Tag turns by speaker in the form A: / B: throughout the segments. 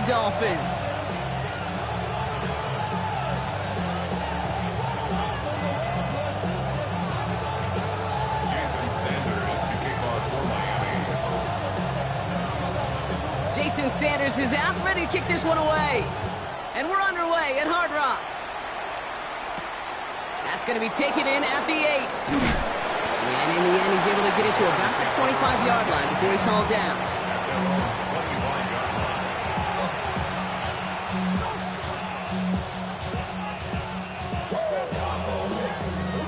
A: Dolphins. Jason Sanders is out, ready to kick this one away. And we're underway at Hard Rock. That's going to be taken in at the 8. And in the end, he's able to get it to about the 25-yard line before he's hauled down.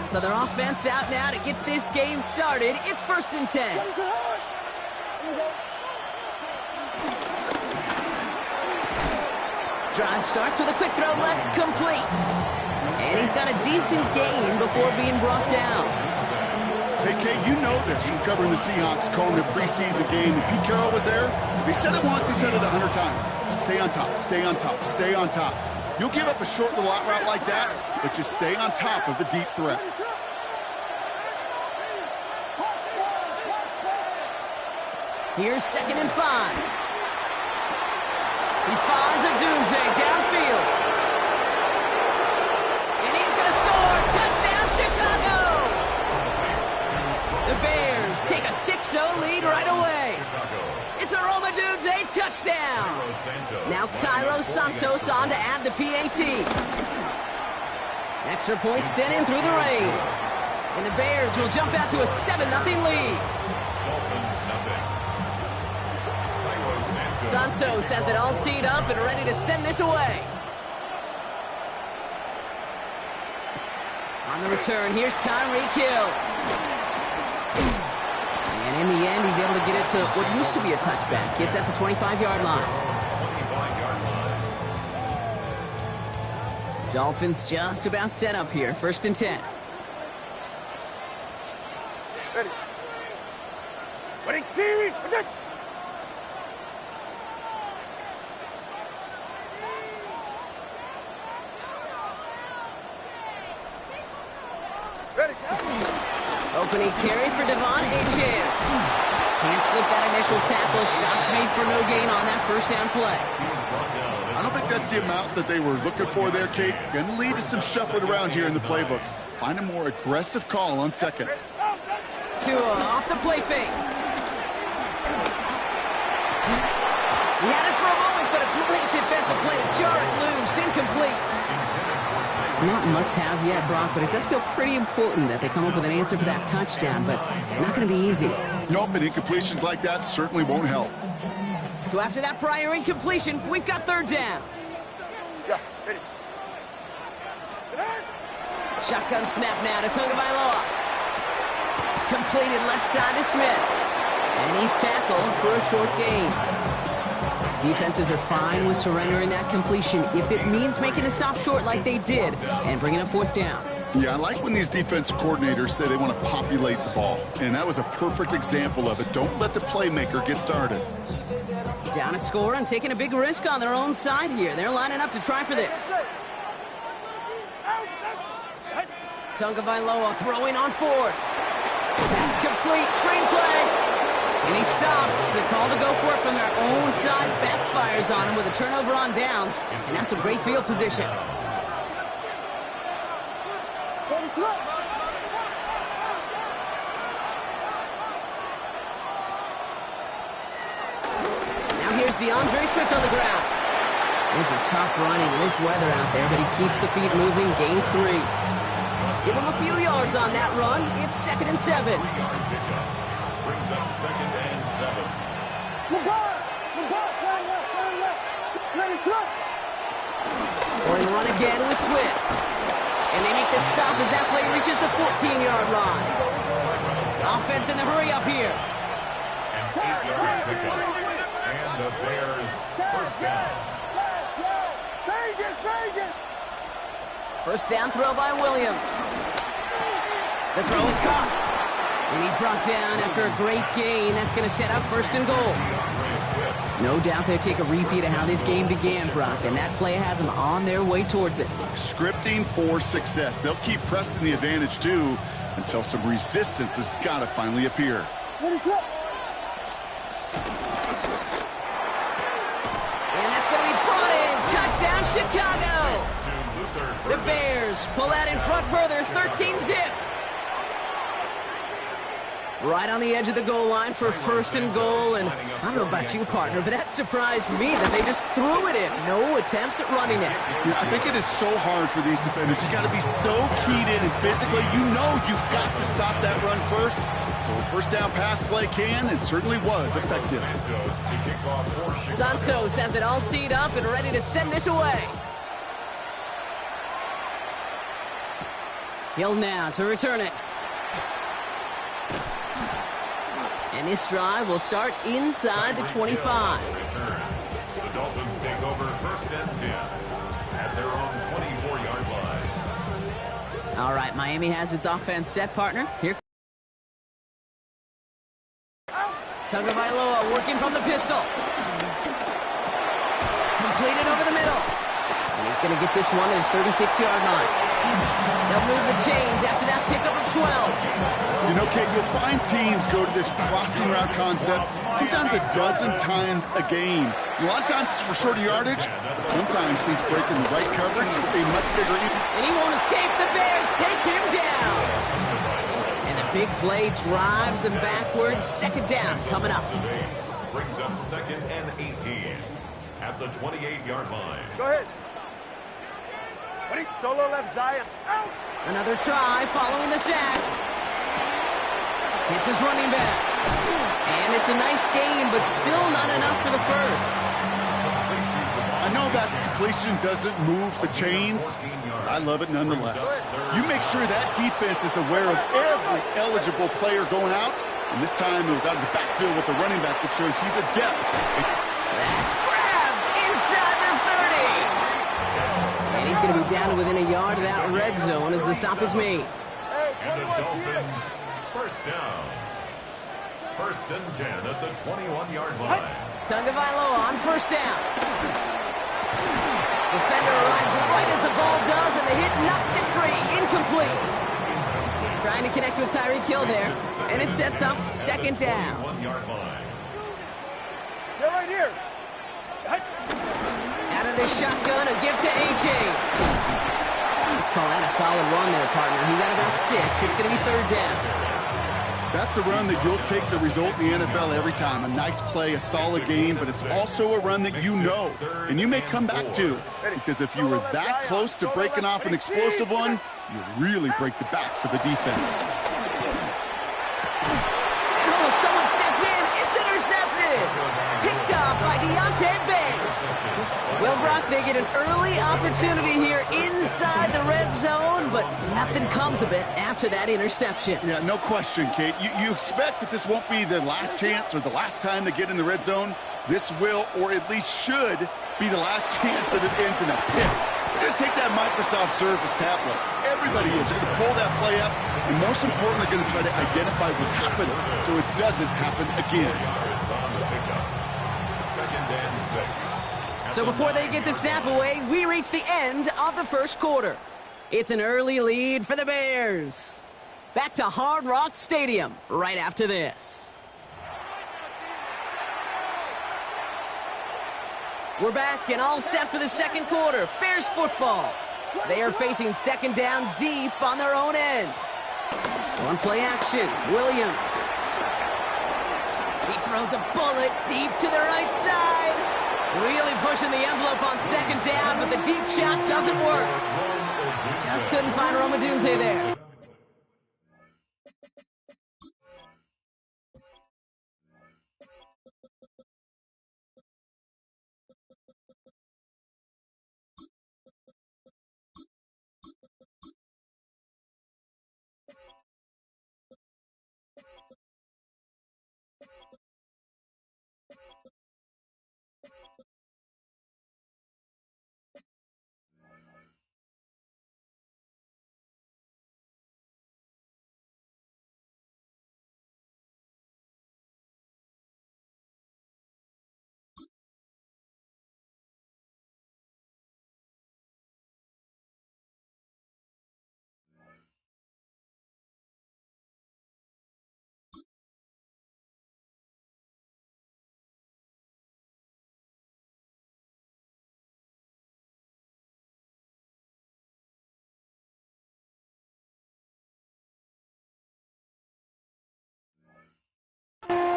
A: So their offense out now to get this game started. It's 1st and 10. Drive starts with a quick throw left, complete. And he's got a decent gain before being brought down.
B: Hey, Kate, you know this from covering the Seahawks, calling their preseason game. When Pete Carroll was there, he said it once, he said it 100 times. Stay on top, stay on top, stay on top. You'll give up a short little out route like that, but just stay on top of the deep threat.
A: Here's 2nd and 5. He finds a Dunze downfield. And he's going to score. Touchdown, Chicago! The Bears take a 6-0 lead right away. It's a Roma Dunze touchdown. Now Cairo Santos on to add the PAT. Extra point sent in through the rain. And the Bears will jump out to a 7-0 lead. Santos has it all teed up and ready to send this away. On the return, here's Tyreek Hill. And in the end, he's able to get it to what used to be a touchback. It's at the 25-yard line. Dolphins just about set up here. 1st and 10.
C: Ready. Ready, team!
A: Opening carry for Devon Achane. Can't slip that initial tackle. Stops made for no gain on that 1st down play.
B: I don't think that's the amount that they were looking for there, Kate. Going to lead to some shuffling around here in the playbook. Find a more aggressive call on 2nd.
A: Tua off the play fake. He had it for a moment, but a great defensive play to jar it loose. Incomplete. Not must-have yet, Brock, but it does feel pretty important that they come up with an answer for that touchdown, but not going to be easy.
B: Nope, and incompletions like that certainly won't help.
A: So after that prior incompletion, we've got 3rd down.
C: Yeah, ready.
A: Shotgun snap now to Tagovailoa. Completed left side to Smith. And he's tackled for a short gain. Defenses are fine with surrendering that completion if it means making the stop short like they did and bringing up 4th down.
B: Yeah, I like when these defensive coordinators say they want to populate the ball. And that was a perfect example of it. Don't let the playmaker get started.
A: Down a score and taking a big risk on their own side here. They're lining up to try for this. Tagovailoa throwing on 4th. That's complete. Screenplay. And he stops. The call to go for it from their own side backfires on him with a turnover on downs. And that's a great field position. Now here's DeAndre Swift on the ground. This is tough running in this weather out there, but he keeps the feet moving, gains 3. Give him a few yards on that run. It's 2nd and 7.
D: Brings up 2nd and 7.
A: Going run again with Swift. And they make the stop as that play reaches the 14-yard line. Offense in the hurry up here.
D: An 8-yard pickup. And the Bears 1st down.
A: 1st down throw by Williams. The throw is caught. And he's brought down after a great gain. That's going to set up 1st and goal. No doubt they take a repeat of how this game began, Brock, and that play has them on their way towards it.
B: Scripting for success. They'll keep pressing the advantage, too, until some resistance has got to finally appear.
A: And that's going to be touchdown, Chicago!
D: To Luther
A: The
D: Burbank.
A: Bears pull out in front further, 13-zip. Right on the edge of the goal line for first and goal, and I don't know about you, partner, but that surprised me that they just threw it in. No attempts at running it.
B: Yeah, I think it is so hard for these defenders. You got to be so keyed in and physically, you know you've got to stop that run first. So a first down pass play can and certainly was effective.
D: Santos to kick off for Chicago.
A: Santos has it all teed up and ready to send this away. Hill now to return it. And this drive will start inside the 25.
D: Return. The Dolphins take over first and 10 at their own 24-yard line.
A: All right, Miami has its offense set, partner. Here. Tagovailoa working from the pistol. Completed over the middle. And he's going to get this one at the 36-yard line. They'll move the chains after that pickup of 12.
B: You know, Kate, you'll find teams go to this crossing route concept sometimes a dozen times a game. A lot of times it's for shorter yardage, but sometimes teams break in the right coverage for a much bigger impact.
A: And he won't escape. The Bears take him down. And the big play drives them backwards. Second down coming up.
D: Brings up second and 18 at the 28-yard line.
C: Go ahead. Ready? Solo left Zion. Out.
A: Another try following the sack. Hits his running back. And it's a nice game, but still not enough for the first.
B: I know that completion doesn't move the chains. I love it nonetheless. You make sure that defense is aware of every eligible player going out. And this time it was out of the backfield with the running back that shows he's adept.
A: That's grabbed inside the 30. And he's going to be down to within a yard of that red zone as the stop is made.
D: And the Dolphins first down. First and 10 at the 21-yard line.
A: Tagovailoa on first down. Defender arrives right as the ball does, and the hit knocks it free. Incomplete. Trying to connect with Tyreek Hill there, and it sets up second down.
D: 1-yard line.
C: They're right here.
A: Out of this shotgun, a give to A.J. Let's call that a solid run there, partner. He got about 6. It's going to be third down.
B: That's a run that you'll take the result in the NFL every time. A nice play, a solid game, but it's also a run that you know and you may come back to, because if you were that close to breaking off an explosive one, you really break the backs of the defense.
A: Oh, someone stepped in. It's intercepted. Picked up by Deontay Banks. Well, Brock, they get an early opportunity here inside the red zone, but nothing comes of it after that interception.
B: Yeah, no question, Kate. You expect that this won't be their last chance or the last time they get in the red zone. This will, or at least should, be the last chance that it ends in a pick. They're going to take that Microsoft Surface tablet. Everybody is. They're going to pull that play up, and most importantly, they're going to try to identify what happened so it doesn't happen again.
D: Yards on the pickup. Second and 6.
A: So before they get the snap away, we reach the end of the first quarter. It's an early lead for the Bears. Back to Hard Rock Stadium right after this. We're back and all set for the second quarter. Bears football. They are facing second down deep on their own end. One play action. Williams. He throws a bullet deep to the right side. Really pushing the envelope on second down, but the deep shot doesn't work. Just couldn't find Romadunze there.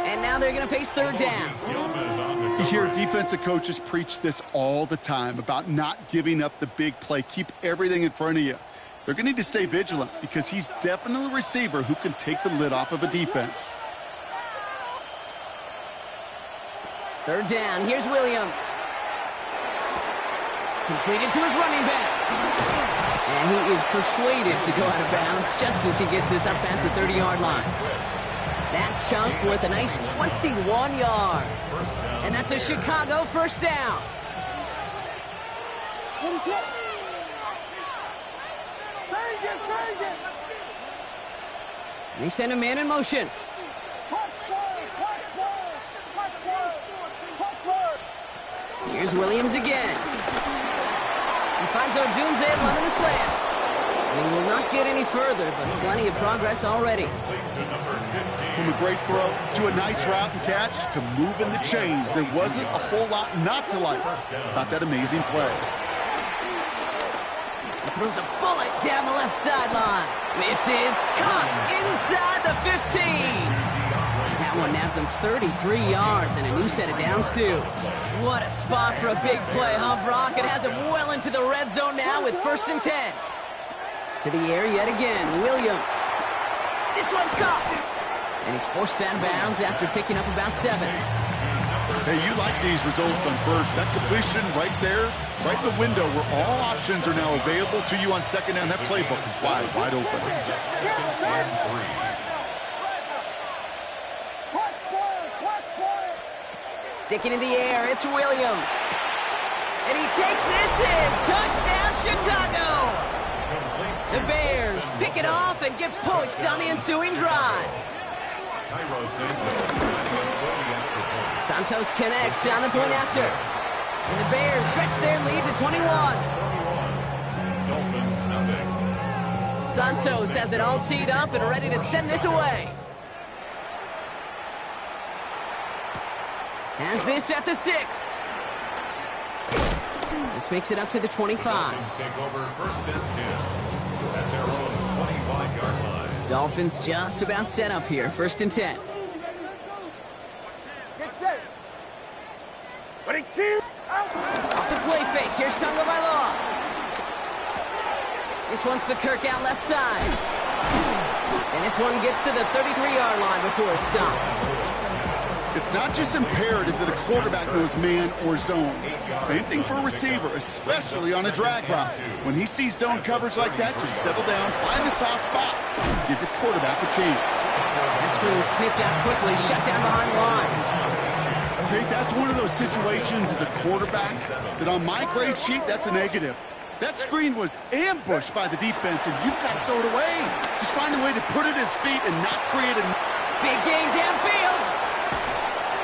A: And now they're going to face third down.
B: You hear defensive coaches preach this all the time about not giving up the big play. Keep everything in front of you. They're going to need to stay vigilant because he's definitely a receiver who can take the lid off of a defense.
A: Third down. Here's Williams. Completed to his running back. And he is persuaded to go out of bounds just as he gets this up past the 30-yard line. That chunk worth a nice 21 yards. And that's a Chicago first down. And they send a man in motion. Here's Williams again. He finds Odunze running the slant. And he will not get any further, but plenty of progress already.
B: From a great throw to a nice route and catch to moving the chains, there wasn't a whole lot not to like about that amazing play.
A: He throws a bullet down the left sideline. Misses, caught inside the 15. That one nabs him 33 yards and a new set of downs, too. What a spot for a big play, huh, Brock? It has him well into the red zone now with 1st and 10. To the air yet again, Williams. This one's caught. And he's forced out of bounds after picking up about 7.
B: Hey, you like these results on first. That completion right there, right in the window where all options are now available to you on second down. That playbook is wide open.
A: Sticking in the air, it's Williams. And he takes this in. Touchdown, Chicago! The Bears pick it off and get points on the ensuing drive. Santos connects on the point after. And the Bears stretch their lead to 21. Santos has it all teed up and ready to send this away. Has this at the 6. This makes it up to the 25.
D: Take over 1st and 10 at their own 25-yard line.
A: Dolphins just about set up here. 1st and 10.
C: Get set. Ready, 2, out.
A: Off the play fake. Here's Tonga Bailoa. This one's to Kirk out left side. And this one gets to the 33-yard line before it's stopped.
B: It's not just imperative that a quarterback knows man or zone. Same thing for a receiver, especially on a drag route. When he sees zone coverage like that, just settle down, find the soft spot, give your quarterback a chance.
A: That screen sniffed out quickly, shut down behind the line.
B: Okay, that's one of those situations as a quarterback that on my grade sheet, that's a negative. That screen was ambushed by the defense, and you've got to throw it away. Just find a way to put it at his feet and not create a...
A: Big gain downfield.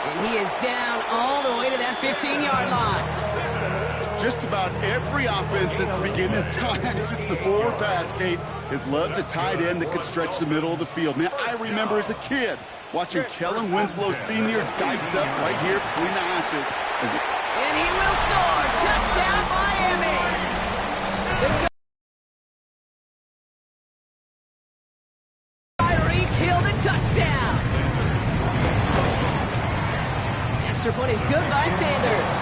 A: And he is down all the way to that 15-yard line.
B: Just about every offense since the beginning of time, since the forward pass, Kate, has loved a tight end that could stretch the middle of the field. Man, I remember as a kid watching Kellen Winslow Sr. dice up right here between the hashes.
A: And he will score. Touchdown, Miami. Tyreek Hill to touchdown. Extra point is good by Sanders.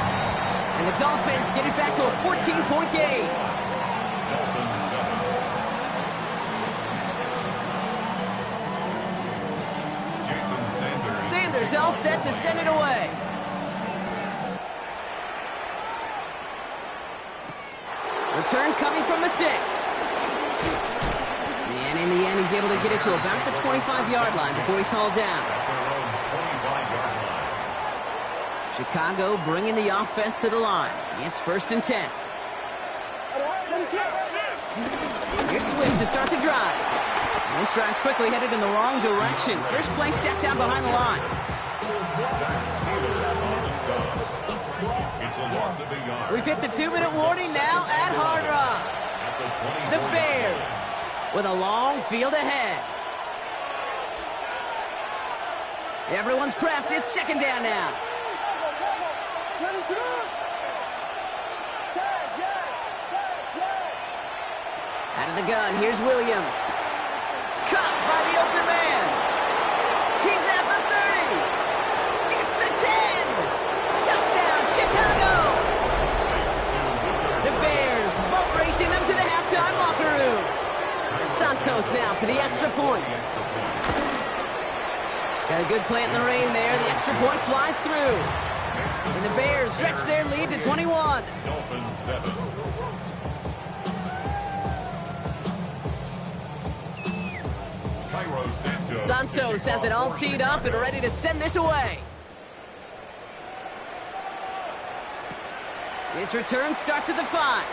A: And the Dolphins get it back to a 14-point game. Sanders all set to send it away. Return coming from the 6. And in the end, he's able to get it to about the 25-yard line before he's hauled down. Chicago bringing the offense to the line. It's 1st and 10. Here's Swift to start the drive. And this drive's quickly headed in the wrong direction. First play set down behind the line. We've hit the 2-minute warning now at Hard Rock. The Bears with a long field ahead. Everyone's prepped. It's 2nd down now. Out of the gun, here's Williams. Caught by the open man. He's at the 30. Santos now for the extra point. Got a good plant in the rain there. The extra point flies through. And the Bears stretch their lead to 21.
D: Dolphins 7.
A: Santos has it all teed up and ready to send this away. This return starts at the 5.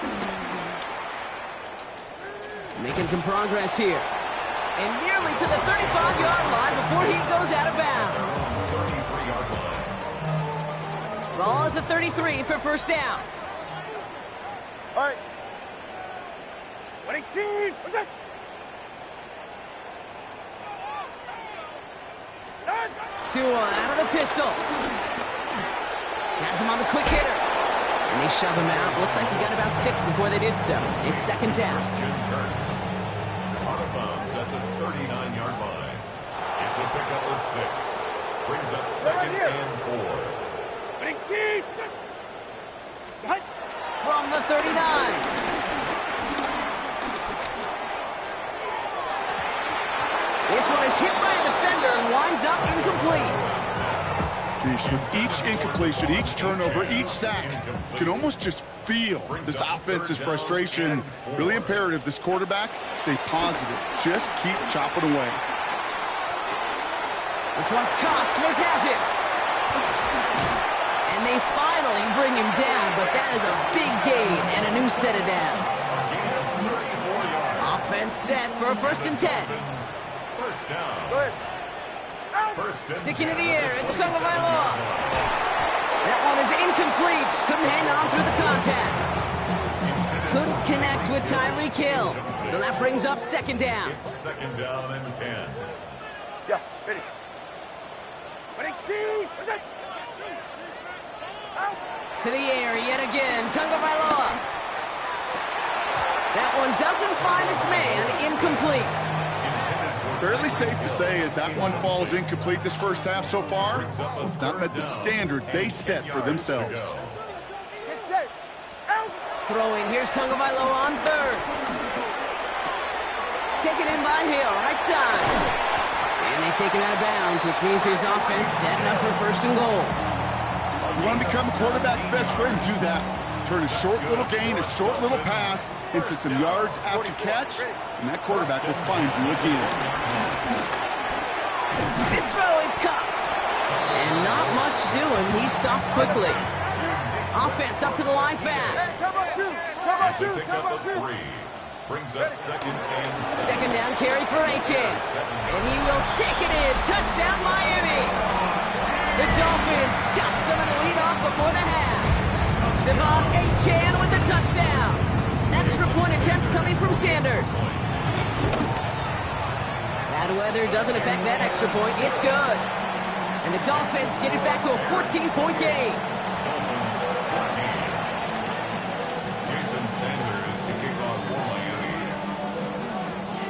A: Making some progress here. And nearly to the 35-yard line before he goes out of bounds. Ball at the 33 for first down.
C: All right. 22. Okay.
A: Tua out of the pistol. Has him on the quick hitter. And they shove him out. Looks like he got about 6 before they did so. It's second down.
D: Out of bounds at the 39-yard line. It's a pickup of 6. Brings up second and 4.
A: From the 39. This one is hit by a defender and winds up incomplete.
B: With each incompletion, each turnover, each sack, you can almost just feel this offense's frustration. Really imperative this quarterback stay positive. Just keep chopping away.
A: This one's caught. Smith has it. And they finally bring him down, but that is a big gain and a new set of downs. Offense set for a 1st and 10.
D: First down.
A: Sticking to the air, it's Tagovailoa. That one is incomplete. Couldn't hang on through the contact. Couldn't connect with Tyreek Hill. So that brings up second down.
D: It's second down and 10.
C: Yeah, ready. 22.
A: To the air yet again, Tagovailoa. That one doesn't find its man, incomplete.
B: Fairly safe to say as that one falls incomplete this first half so far, it's not met the standard they set for themselves.
A: Throwing, here's Tagovailoa on 3rd. Taken in by Hill, right side. And they take him out of bounds, which means his offense setting up for 1st and goal.
B: You want to become a quarterback's best friend, do that. Turn a short little gain, a short little pass into some yards after catch, and that quarterback will find you again.
A: This throw is caught. And not much doing. He stopped quickly. Offense up to the line fast.
D: Brings up second and 7.
A: Second down carry for Achane. And he will take it in. Touchdown, Miami. The Dolphins chop some of the lead off before the half. Devon Achane with the touchdown. Extra point attempt coming from Sanders. Bad weather doesn't affect that extra point. It's good. And the Dolphins get it back to a 14-point game.
D: Dolphins 14. Jason Sanders to kick off for Miami.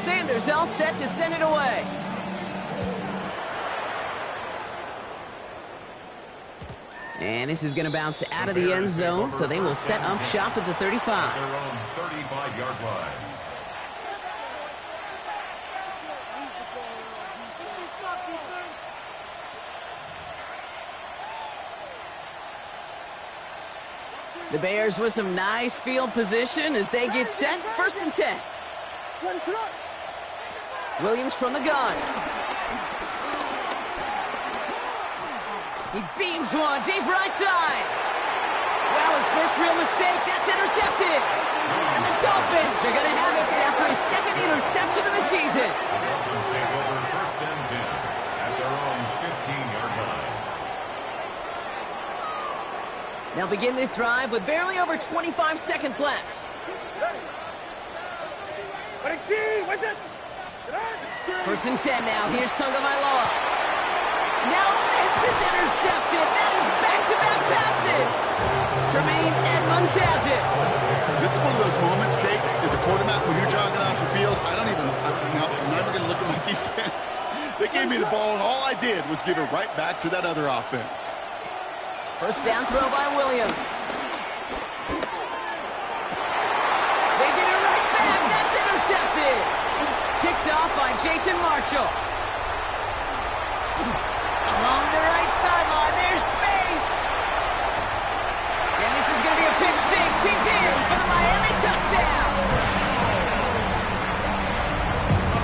A: Sanders all set to send it away. And this is going to bounce out of the end zone, so they will set up shop at the 35.
D: Their own 35-yard line.
A: The Bears with some nice field position as they get set. 1st and 10. Williams from the gun. He beams one deep right side. Wow, his first real mistake. That's intercepted. And the Dolphins are going to have it after his 2nd interception of the season.
D: The Dolphins take over 1st and 10 at their own 15-yard line.
A: They'll begin this drive with barely over 25 seconds left. 1st and 10 now. Here's Tagovailoa. Now this is intercepted. That is back-to-back passes. Tremaine Edmonds has it.
B: This is one of those moments, Kate, as a quarterback when you're jogging off the field, I'm never going to look at my defense. They gave me the ball, and all I did was give it right back to that other offense.
A: 1st down throw by Williams. They get it right back. That's intercepted. Picked Marshall. Along the right sideline, there's space. And this is going to be a pick six. He's in for the Miami touchdown.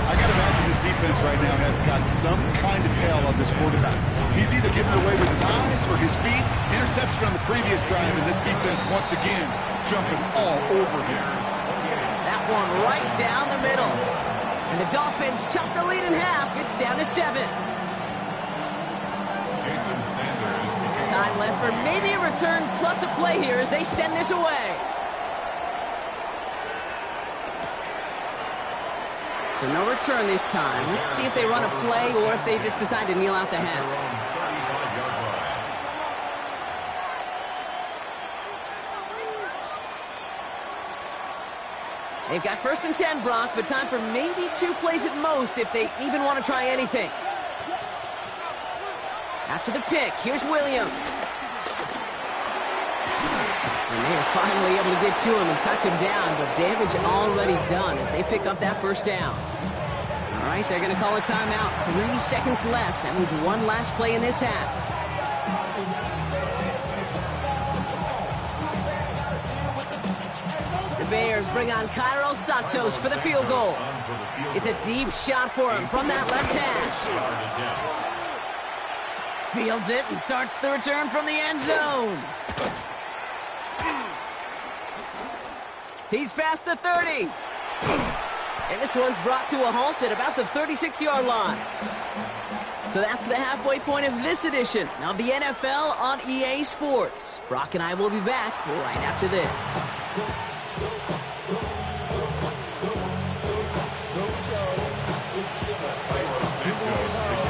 B: I got to imagine this defense right now has got some kind of tail on this quarterback. He's either giving it away with his eyes or his feet. Interception on the previous drive, and this defense once again jumping all over him.
A: That one right down the middle. And the Dolphins chop the lead in half. It's down to 7.
D: Jason Sanders.
A: Time left for maybe a return plus a play here as they send this away. So no return this time. Let's see if they run a play or if they just decide to kneel out the half. They've got 1st and 10, Brock, but time for maybe 2 plays at most if they even want to try anything. After the pick, here's Williams. And they are finally able to get to him and touch him down, but damage already done as they pick up that 1st down. All right, they're going to call a timeout. 3 seconds left. That means one last play in this half. Bears bring on Cairo Santos for the field goal. It's a deep shot for him from that left hash. Fields it and starts the return from the end zone. He's past the 30. And this one's brought to a halt at about the 36-yard line. So that's the halfway point of this edition of the NFL on EA Sports. Brock and I will be back right after this.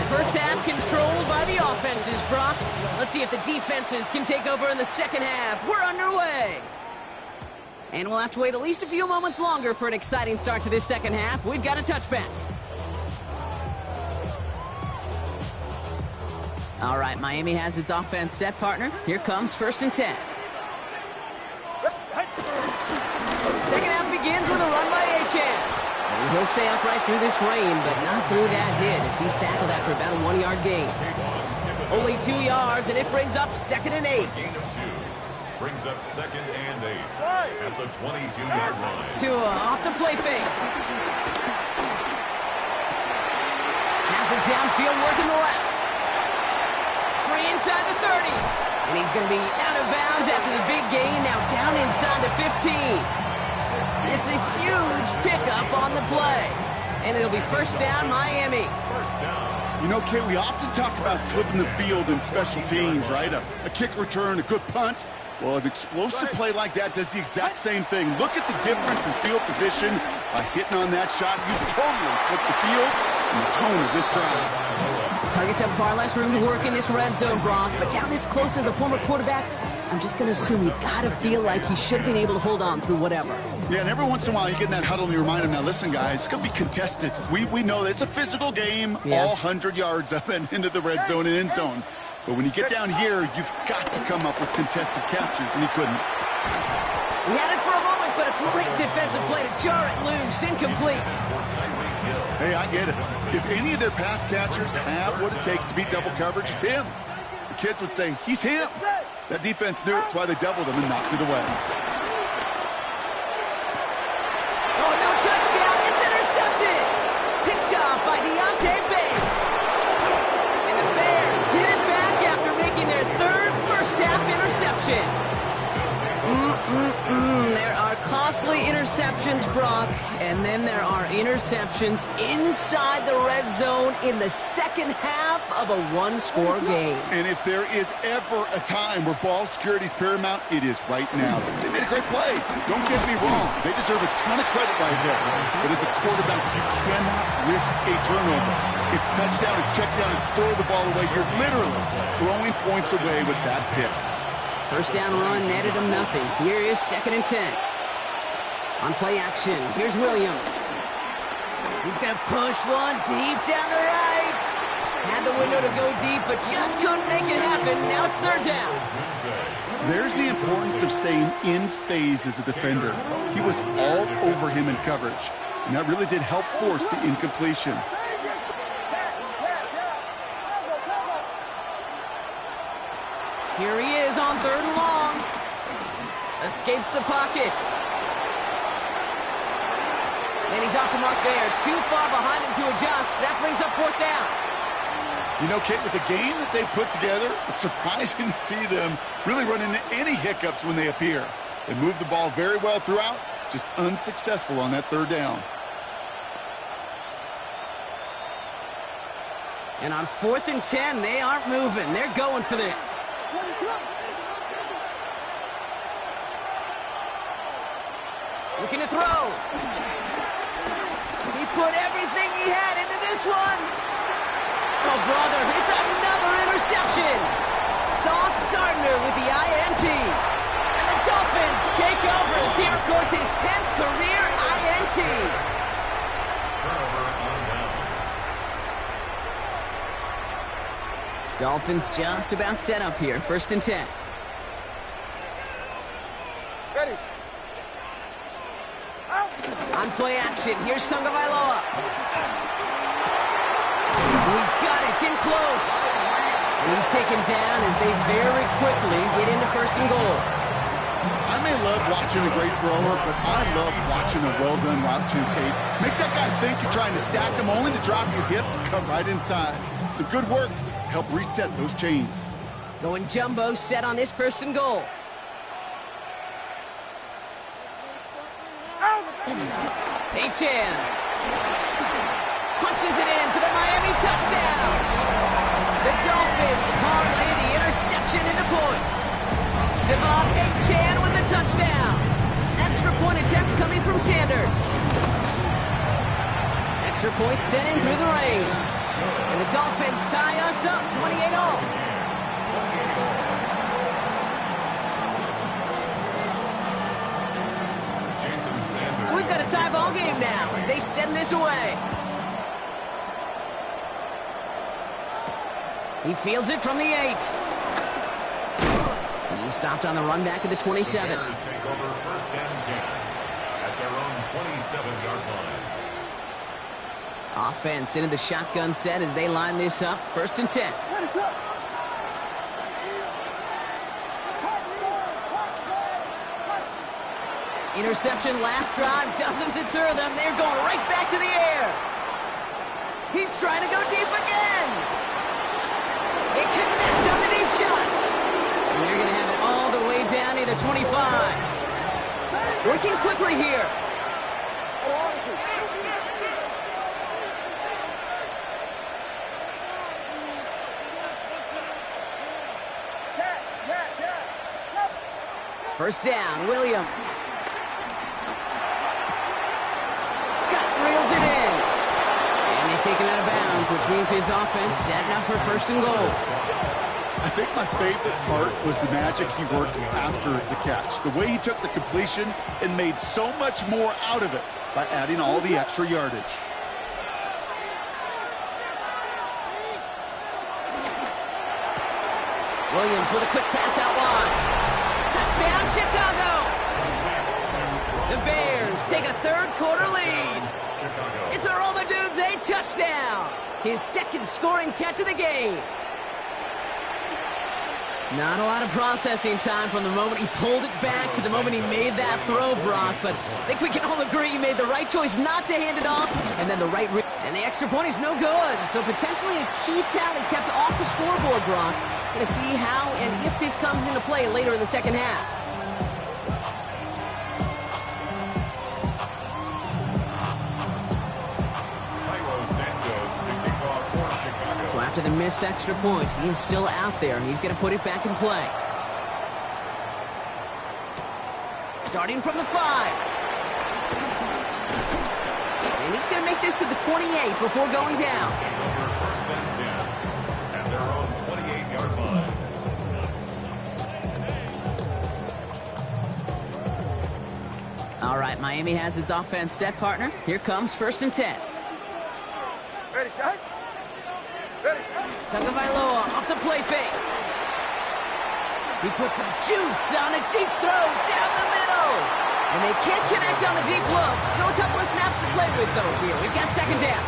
A: First half controlled by the offenses, Brock. Let's see if the defenses can take over in the second half. We're underway. And we'll have to wait at least a few moments longer for an exciting start to this second half. We've got a touchback. All right, Miami has its offense set, partner. Here comes 1st and 10. Second half begins with a run by Achane. He'll stay upright through this rain, but not through that hit as he's tackled after about a 1-yard gain. Only 2 yards, and it brings up 2nd and 8.
D: Gain of 2. Brings up 2nd and 8 at the 22-yard line.
A: Tua off the play fake. Has it downfield working the left. Free inside the 30. And he's going to be out of bounds after the big gain. Now down inside the 15. It's a huge pickup on the play. And it'll be 1st down, Miami.
D: 1st down.
B: You know, Kate, we often talk about flipping the field in special teams, right? A kick return, a good punt. Well, an explosive play like that does the exact same thing. Look at the difference in field position. By hitting on that shot, you totally flip the field and the tone of this drive.
A: Targets have far less room to work in this red zone, Brock. But down this close as a former quarterback, I'm just going to assume you've got to feel like he should have been able to hold on through whatever.
B: Yeah, and every once in a while you get in that huddle and you remind him, now listen, guys, it's going to be contested. We know it's a physical game, all 100 yards up and into the red zone and end zone. But when you get down here, you've got to come up with contested captures, and he couldn't.
A: He had it for a moment, but a great defensive play to jar it loose, incomplete.
B: Hey, I get it. If any of their pass catchers have what it takes to beat double coverage, it's him. The kids would say, he's him. That defense knew it, that's why they doubled him and knocked it away.
A: Oh, no touchdown. It's intercepted. Picked off by Deontay Banks. And the Bears get it back after making their 3rd first-half interception. There are costly interceptions, Brock, and then there are interceptions inside the red zone in the second half of a 1-score game.
B: And if there is ever a time where ball security is paramount, it is right now. They made a great play. Don't get me wrong. They deserve a ton of credit right there. But as a quarterback, you cannot risk a turnover. It's touchdown, it's check down, it's throw the ball away. You're literally throwing points away with that pick.
A: First down run netted him nothing. Here is 2nd and 10. On play action, here's Williams. He's going to push one deep down the right. Had the window to go deep, but just couldn't make it happen. Now it's 3rd down.
B: There's the importance of staying in phase as a defender. He was all over him in coverage, and that really did help force the incompletion.
A: third and long. Escapes the pocket. And he's off the mark there. Too far behind him to adjust. That brings up fourth down.
B: You know, Kate, with the game that they've put together, it's surprising to see them really run into any hiccups when they appear. They move the ball very well throughout, just unsuccessful on that third down.
A: And on 4th and 10, they aren't moving. They're going for this. Looking to throw. He put everything he had into this one. Oh, brother, it's another interception. Sauce Gardner with the INT. And the Dolphins take over as he records his 10th career INT.
D: Turnover on downs.
A: Dolphins just about set up here. 1st and 10.
C: Ready. Out.
A: On play action, here's Tagovailoa. He's got it, it's in close. And he's taken down as they very quickly get into 1st and goal.
B: I may love watching a great thrower, but I love watching a well-done route too, Kate. Make that guy think you're trying to stack him only to drop your hips and come right inside. Some good work to help reset those chains.
A: Going jumbo set on this 1st and goal. H.N. punches it in for the Miami touchdown. The Dolphins parlay the interception into points. Devon H.N. with the touchdown. Extra point attempt coming from Sanders. Extra point sent in through the rain. And the Dolphins tie us up 28-all. So we've got a tie ball game now as they send this away. He fields it from the 8. He stopped on the run back at the 27.
D: The Bears take over 1st and 10 at their own 27-yard line.
A: Offense into the shotgun set as they line this up. 1st and 10. Interception last drive doesn't deter them. They're going right back to the air. He's trying to go deep again. It connects on the deep shot. And they're going to have it all the way down to the 25. Working quickly here. First down, Williams. Scott reels it in. And they take him out of bounds, which means his offense setting up for 1st and goal.
B: I think my favorite part was the magic he worked after the catch. The way he took the completion and made so much more out of it by adding all the extra yardage.
A: Williams with a quick pass out wide. Touchdown, Chicago! The Bears take a 3rd quarter lead. It's a Roma Dudes a touchdown. His 2nd scoring catch of the game. Not a lot of processing time from the moment he pulled it back to the moment he made that throw, Brock. But I think we can all agree he made the right choice not to hand it off. And then the right... And the extra point is no good. So potentially a key tally kept off the scoreboard, Brock. Going to see how and if this comes into play later in the 2nd half. So after the missed extra point, he's still out there. He's going to put it back in play. Starting from the 5. And he's going to make this to the 28 before going down.
D: First and 10 at their own 28-yard line.
A: All right, Miami has its offense set, partner. Here comes 1st and 10.
C: Ready, shot. Ready, shot.
A: Tagovailoa off the play fake. He puts some juice on a deep throw down the middle. And they can't connect on the deep look. Still a couple of snaps to play with, though, here. We've got 2nd down.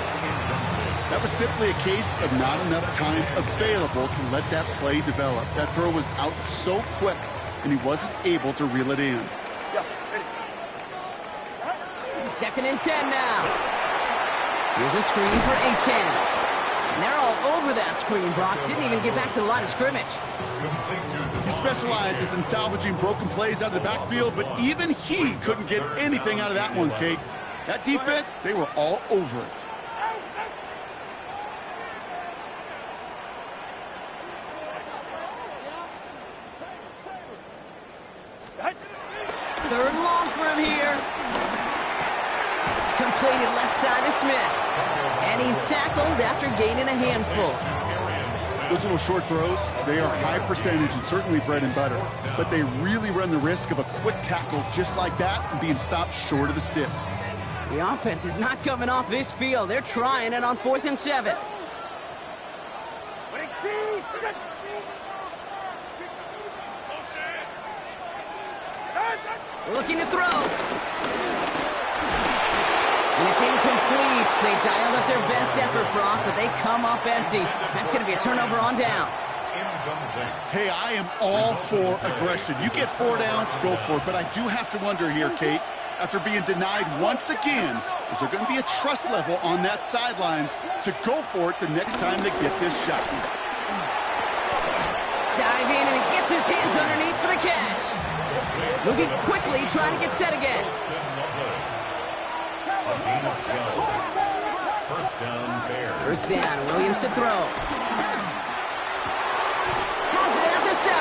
B: That was simply a case of not enough time available to let that play develop. That throw was out so quick, and he wasn't able to reel it in.
A: Second and 10 now. Here's a screen for Achane. And they're all over that screen. Brock didn't even get back to the line of scrimmage.
B: He specializes in salvaging broken plays out of the backfield, but even he couldn't get anything out of that one, Kate. That defense, they were all over it.
A: Third and long for him here. Completed left side to Smith. And he's tackled after gaining a handful.
B: Those little short throws, they are high percentage and certainly bread and butter. But they really run the risk of a quick tackle just like that and being stopped short of the sticks.
A: The offense is not coming off this field. They're trying it on 4th and 7. Looking to throw. And it's incomplete. They dialed up their best effort, Brock, but they come up empty. That's going to be a turnover on downs.
B: Hey, I am all for aggression. You get 4 downs, go for it. But I do have to wonder here, Kate, after being denied once again, is there going to be a trust level on that sidelines to go for it the next time they get this shot?
A: Dive in, and he gets his hands underneath for the catch. Moving quickly, trying to get set again. First down, Williams to throw. Has it at the 7.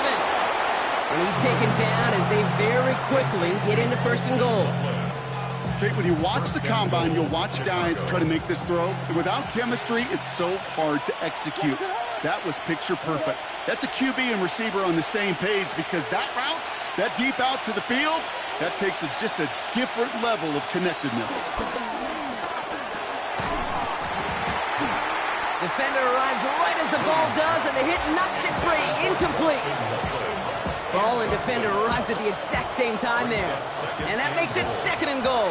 A: And he's taken down as they very quickly get into 1st and goal.
B: Kate, when you watch the combine, you'll watch guys try to make this throw. And without chemistry, it's so hard to execute. That was picture perfect. That's a QB and receiver on the same page because that route, that deep out to the field, that takes just a different level of connectedness.
A: Defender arrives right as the ball does, and the hit knocks it free. Incomplete. Ball and defender arrived at the exact same time there. And that makes it 2nd and goal.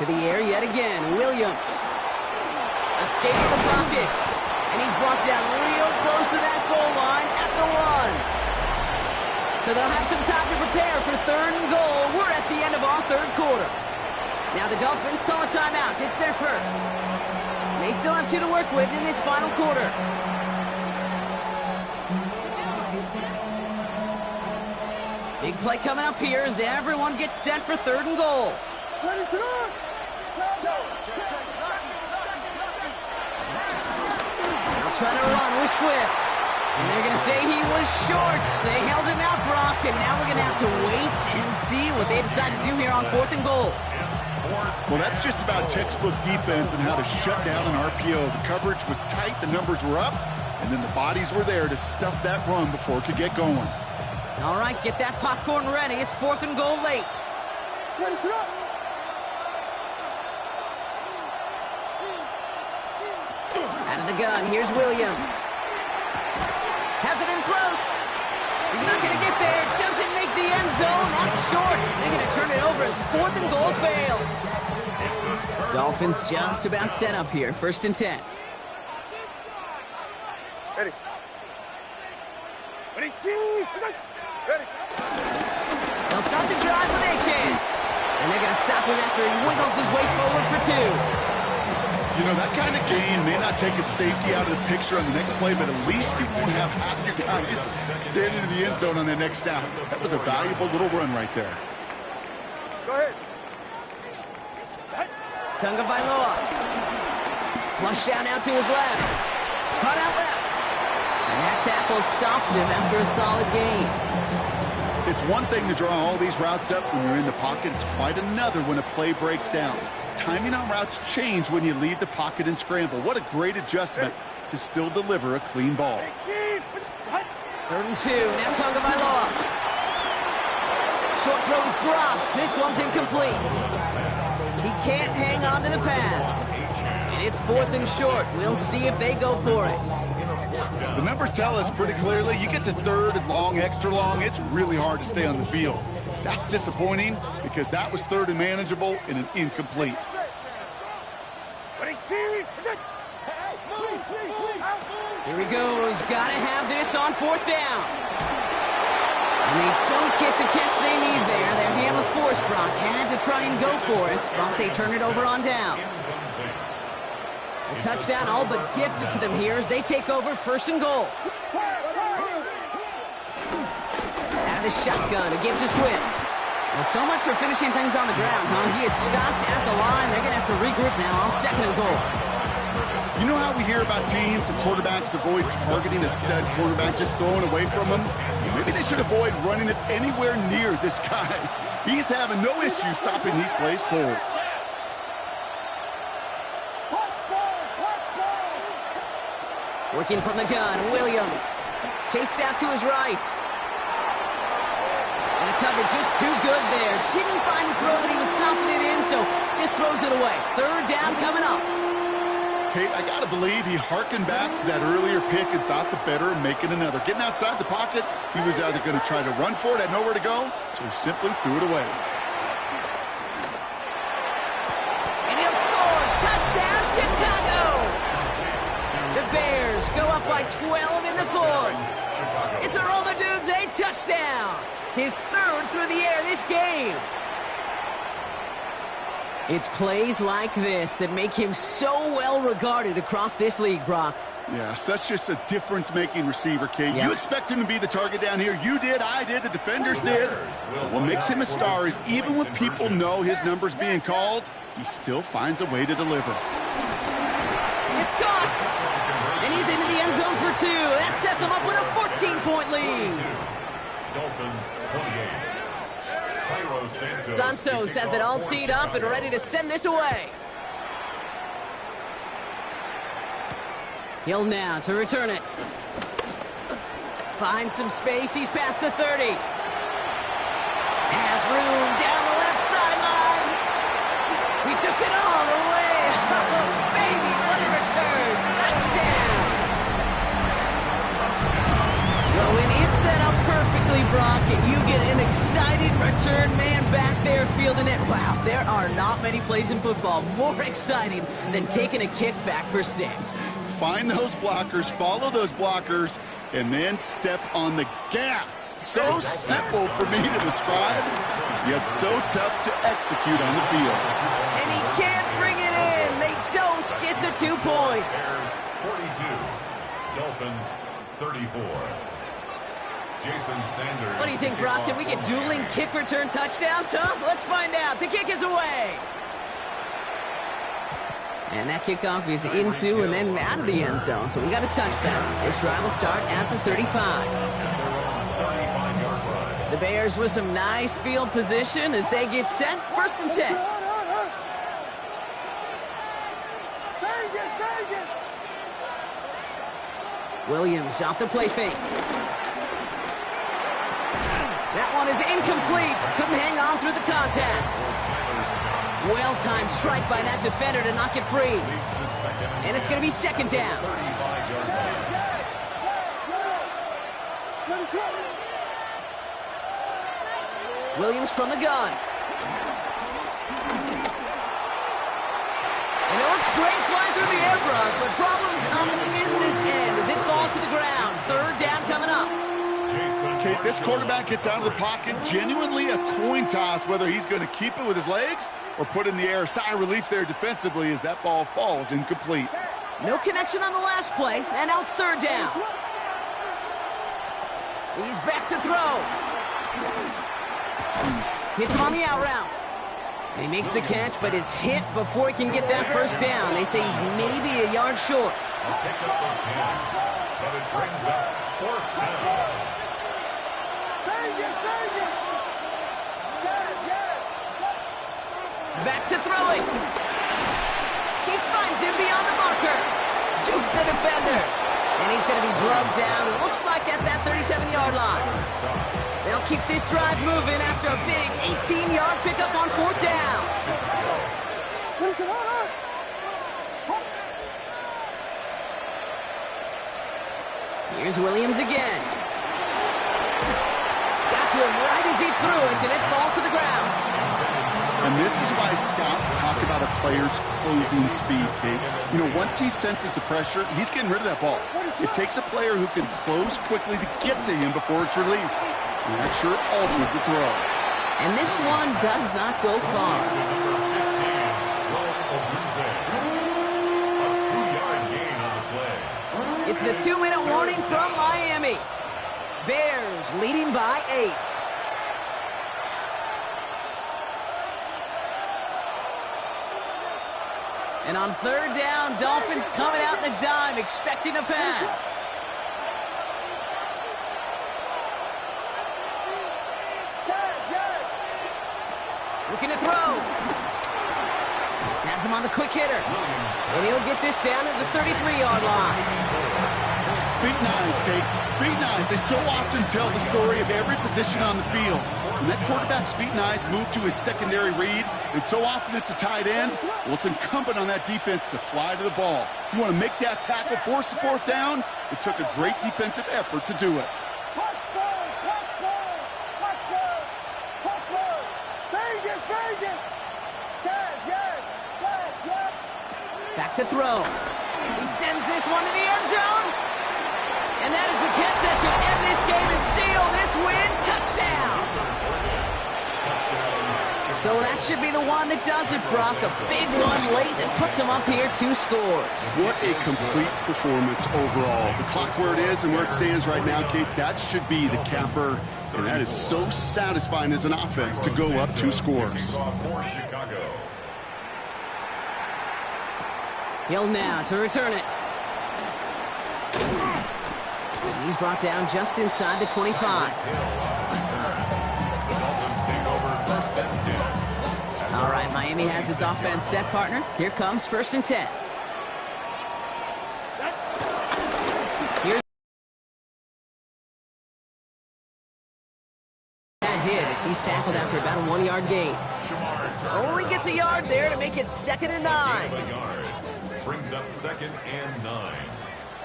A: To the air yet again, Williams. Escapes the pocket. And he's brought down real close to that goal line at the 1. So they'll have some time to prepare for 3rd and goal. We're at the end of our 3rd quarter. Now the Dolphins call a timeout. It's their first. They still have 2 to work with in this final quarter. Big play coming up here as everyone gets set for 3rd and goal. They'll try to run with Swift. And they're going to say he was short. They held him out, Brock, and now we're going to have to wait and see what they decide to do here on 4th and goal.
B: Well, that's just about textbook defense and how to shut down an RPO. The coverage was tight, the numbers were up, and then the bodies were there to stuff that run before it could get going.
A: All right, get that popcorn ready. It's 4th and goal late. Out of the gun, here's Williams. Has it in close. He's not going to get there. Doesn't make the end zone. That's short. They're going to turn it over as 4th and goal fails. Dolphins just about set up here. 1st and 10.
C: Ready. Ready. Ready.
A: They'll start the drive with Achane. And they're going to stop him after he wiggles his way forward for 2.
B: You know, that kind of gain may not take a safety out of the picture on the next play, but at least you won't have half your guys standing in the end zone on the next down. That was a valuable little run right there.
C: Go ahead.
A: Tunga Bailoa. Flush down out to his left. Cut out left. And that tackle stops him after a solid gain.
B: It's one thing to draw all these routes up when you're in the pocket. It's quite another when a play breaks down. Timing on routes change when you leave the pocket and scramble. What a great adjustment to still deliver a clean ball.
A: 3rd and 2. Now Tunga Bailoa. Short throw is dropped. This one's incomplete. He can't hang on to the pass. And it's 4th and short. We'll see if they go for it.
B: The numbers tell us pretty clearly, you get to third and long, extra long, it's really hard to stay on the field. That's disappointing because that was third and manageable and an incomplete.
A: Here he goes. Gotta have this on fourth down. And they don't get the catch they need there. Their hand was forced. Brock had to try and go for it, but they turn it over on downs. A touchdown all but gifted to them here as they take over first and goal. Out of the shotgun to give to Swift. Well, so much for finishing things on the ground, huh? He is stopped at the line. They're going to have to regroup now on second and goal.
B: You know how we hear about teams and quarterbacks avoid targeting a stud quarterback, just throwing away from him? Maybe they should avoid running it anywhere near this guy. He's having no issue stopping these plays cold.
A: Working from the gun, Williams. Chased out to his right. And the coverage just too good there. Didn't find the throw that he was confident in, so just throws it away. Third down coming up.
B: Kate, I got to believe he hearkened back to that earlier pick and thought the better of making another. Getting outside the pocket, he was either going to try to run for it, had nowhere to go, so he simply threw it away.
A: And he'll score. Touchdown, Chicago! The Bears go up by 12 in the fourth. It's a roll the dudes, a touchdown. His third through the air this game. It's plays like this that make him so well regarded across this league, Brock.
B: Yeah, such just a difference-making receiver, Kate.
A: Yep.
B: You expect him to be the target down here. You did, I did, the defenders did. What makes him a star is even when people know his number's being called, he still finds a way to deliver.
A: It's caught! And he's into the end zone for two. That sets him up with a 14-point lead.
D: Dolphins 28.
A: Santos has it all teed up and ready to send this away. Hill now to return it. Finds some space. He's past the 30. Has room down the left sideline. He took it all the way. Oh, baby, what a return. Touchdown. Well, when it's set up perfectly, Brock, and you get an excited return man back there fielding it, wow, there are not many plays in football more exciting than taking a kick back for 6.
B: Find those blockers, follow those blockers, and then step on the gas. So simple for me to describe, yet so tough to execute on the field.
A: And he can't bring it in. They don't get the 2 points.
D: 42. Dolphins 34. Jason Sanders.
A: What do you think, Brock? Can we get dueling kick return touchdowns, huh? Let's find out. The kick is away. And that kickoff is into and then out of the end zone. So we got a touchdown. This drive will start at the 35. The Bears with some nice field position as they get set. First and 10. Williams off the play fake. That one is incomplete. Couldn't hang on through the contact. Well-timed strike by that defender to knock it free. And it's going to be second down. Williams from the gun. And it looks great flying through the air, Brock, but problems on the business end as it falls to the ground. Third down coming up.
B: Kate, this quarterback gets out of the pocket, genuinely a coin toss whether he's going to keep it with his legs or put in the air. Sigh of relief there defensively as that ball falls incomplete.
A: No connection on the last play, and now it's third down. He's back to throw. Hits him on the out route. And he makes the catch, but is hit before he can get that first down. They say he's maybe a yard short.
D: Pick up the 10, but it brings up fourth down.
A: Back to throw it. He finds him beyond the marker. Juke the defender. And he's going to be drugged down, it looks like at that 37-yard line. They'll keep this drive moving after a big 18-yard pickup on fourth down. Here's Williams again. Got to him right as he threw it, and it falls to the ground.
B: And this is why scouts talk about a player's closing speed, Kate. You know, once he senses the pressure, he's getting rid of that ball. It takes a player who can close quickly to get to him before it's released. And that sure altered the throw.
A: And this one does not go far. It's the 2-minute warning from Miami. Bears leading by 8. And on 3rd down, Dolphins coming out in the dime, expecting a pass. Looking to throw. Has him on the quick hitter. And he'll get this down to the 33-yard line.
B: Feet nice, Kate. Feet nice. They so often tell the story of every position on the field. When that quarterback's feet nice move to his secondary read, and so often it's a tight end, well, it's incumbent on that defense to fly to the ball. You want to make that tackle, force the 4th down? It took a great defensive effort to do it.
A: Back to throw. He sends this one to the end zone. And that is the catch that should end this game and seal this win. Touchdown. So that should be the one that does it, Brock. A big one late that puts him up here 2 scores.
B: What a complete performance overall. The clock where it is and where it stands right now, Kate, that should be the capper. And that is so satisfying as an offense to go up 2 scores.
A: Hill now to return it. And he's brought down just inside the 25. All right, Miami has its offense set, partner. Here comes 1st and 10. Here's that hit as he's tackled after about a 1-yard gain. Only gets a yard there to make it 2nd and 9.
D: Brings up 2nd and 9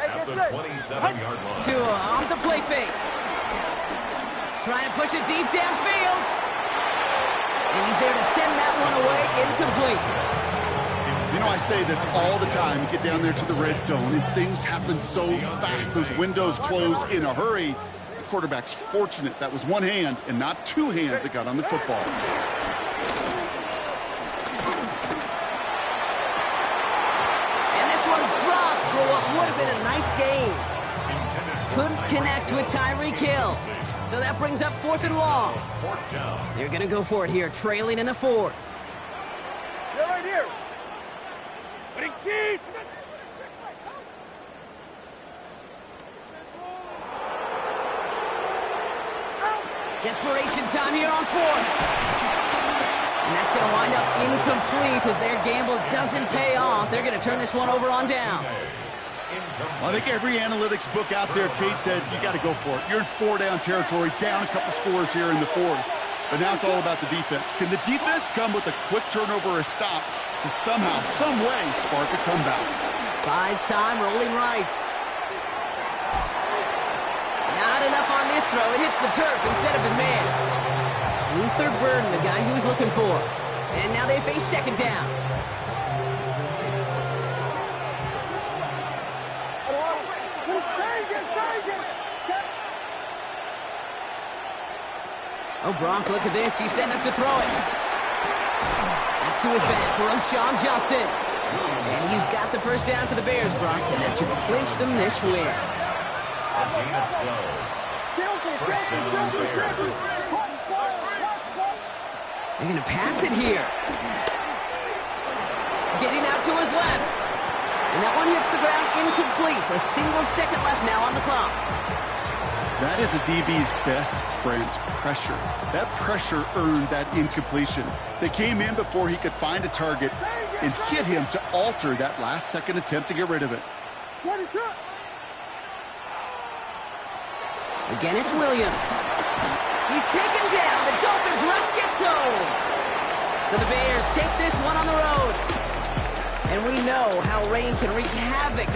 D: at the 27-yard line.
A: Tua off the play fake. Trying to push it deep downfield. And he's there to send that one away incomplete.
B: You know, I say this all the time. You get down there to the red zone, and things happen so fast. Those windows close in a hurry. The quarterback's fortunate that was one hand and not 2 hands that got on the football.
A: For what would have been a nice game. Couldn't connect with Tyreek Hill. So that brings up 4th and long. They're going to go for it here, trailing in the 4th.
C: You're right here.
A: Desperation time here on 4th. And that's going to wind up incomplete as their gamble doesn't pay off. They're going to turn this one over on downs.
B: Well, I think every analytics book out there, Kate, said you got to go for it. You're in 4-down territory, down a couple scores here in the 4th. But now it's all about the defense. Can the defense come with a quick turnover or a stop to somehow, some way, spark a comeback?
A: Buys time, rolling right. Not enough on this throw. It hits the turf instead of his man. Luther Burden, the guy he was looking for. And now they face 2nd down. Oh, Brock, look at this. He's setting up to throw it. That's to his back, Roshan Johnson. And he's got the 1st down for the Bears, Brock, and that should clinch them this win. They're going to pass it here. Getting out to his left. And that one hits the ground incomplete. A single second left now on the clock.
B: That is a DB's best friend, pressure. That pressure earned that incompletion. They came in before he could find a target and hit him to alter that last-second attempt to get rid of it.
A: Again, it's Williams. He's taken down. The Dolphins rush gets home. So the Bears take this one on the road. And we know how rain can wreak havoc